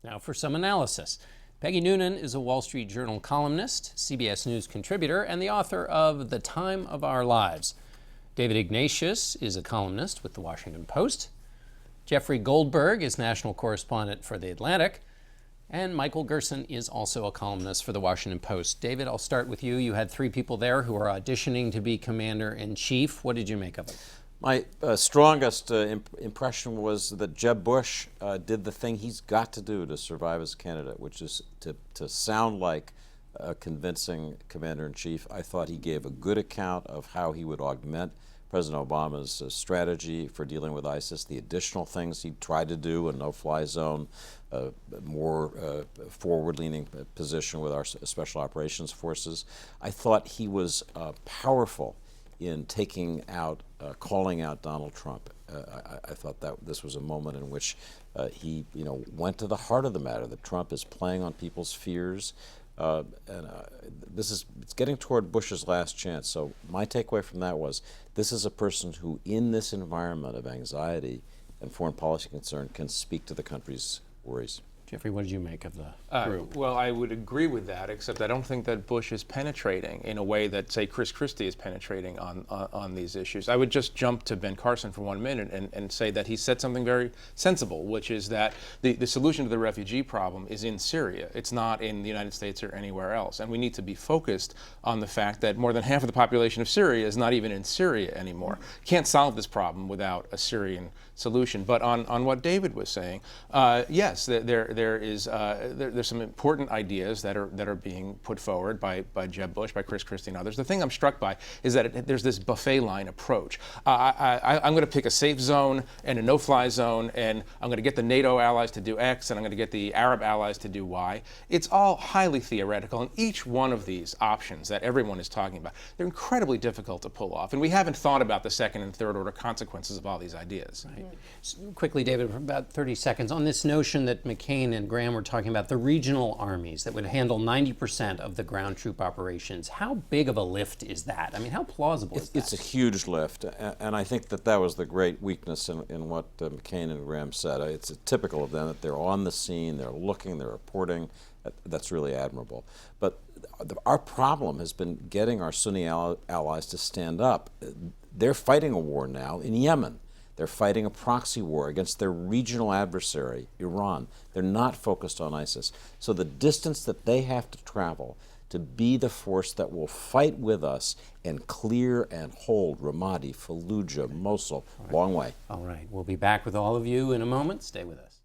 Now for some analysis. Peggy Noonan is a Wall Street Journal columnist, CBS News contributor, and the author of The Time of Our Lives. David Ignatius is a columnist with The Washington Post. Jeffrey Goldberg is national correspondent for The Atlantic. And Michael Gerson is also a columnist for The Washington Post. David, I'll start with you. You had three people there who are auditioning to be commander-in-chief. What did you make of it? My strongest impression was that Jeb Bush did the thing he's got to do to survive as candidate, which is to sound like a convincing commander-in-chief. I thought he gave a good account of how he would augment President Obama's strategy for dealing with ISIS, the additional things he tried to do, a no-fly zone, a more forward-leaning position with our special operations forces. I thought he was powerful in calling out Donald Trump. I thought that this was a moment in which he, went to the heart of the matter, that Trump is playing on people's fears. It's getting toward Bush's last chance. So my takeaway from that was, this is a person who, in this environment of anxiety and foreign policy concern, can speak to the country's worries. Jeffrey, what did you make of the group? Well, I would agree with that, except I don't think that Bush is penetrating in a way that, say, Chris Christie is penetrating on these issues. I would just jump to Ben Carson for 1 minute and say that he said something very sensible, which is that the solution to the refugee problem is in Syria. It's not in the United States or anywhere else. And we need to be focused on the fact that more than half of the population of Syria is not even in Syria anymore. Can't solve this problem without a Syrian solution. But on what David was saying, yes, there's some important ideas that are being put forward by Jeb Bush, by Chris Christie and others. The thing I'm struck by is that there's this buffet line approach. I'm going to pick a safe zone and a no-fly zone, and I'm going to get the NATO allies to do X, and I'm going to get the Arab allies to do Y. It's all highly theoretical, and each one of these options that everyone is talking about, they're incredibly difficult to pull off, and we haven't thought about the second and third order consequences of all these ideas. Right. Quickly, David, for about 30 seconds, on this notion that McCain and Graham were talking about, the regional armies that would handle 90% of the ground troop operations. How big of a lift is that? I mean, how plausible is that? It's a huge lift, and I think that was the great weakness in what McCain and Graham said. It's typical of them that they're on the scene, they're looking, they're reporting. That's really admirable. But our problem has been getting our Sunni allies to stand up. They're fighting a war now in Yemen. They're fighting a proxy war against their regional adversary, Iran. They're not focused on ISIS. So the distance that they have to travel to be the force that will fight with us and clear and hold Ramadi, Fallujah, Mosul, long way. All right. We'll be back with all of you in a moment. Stay with us.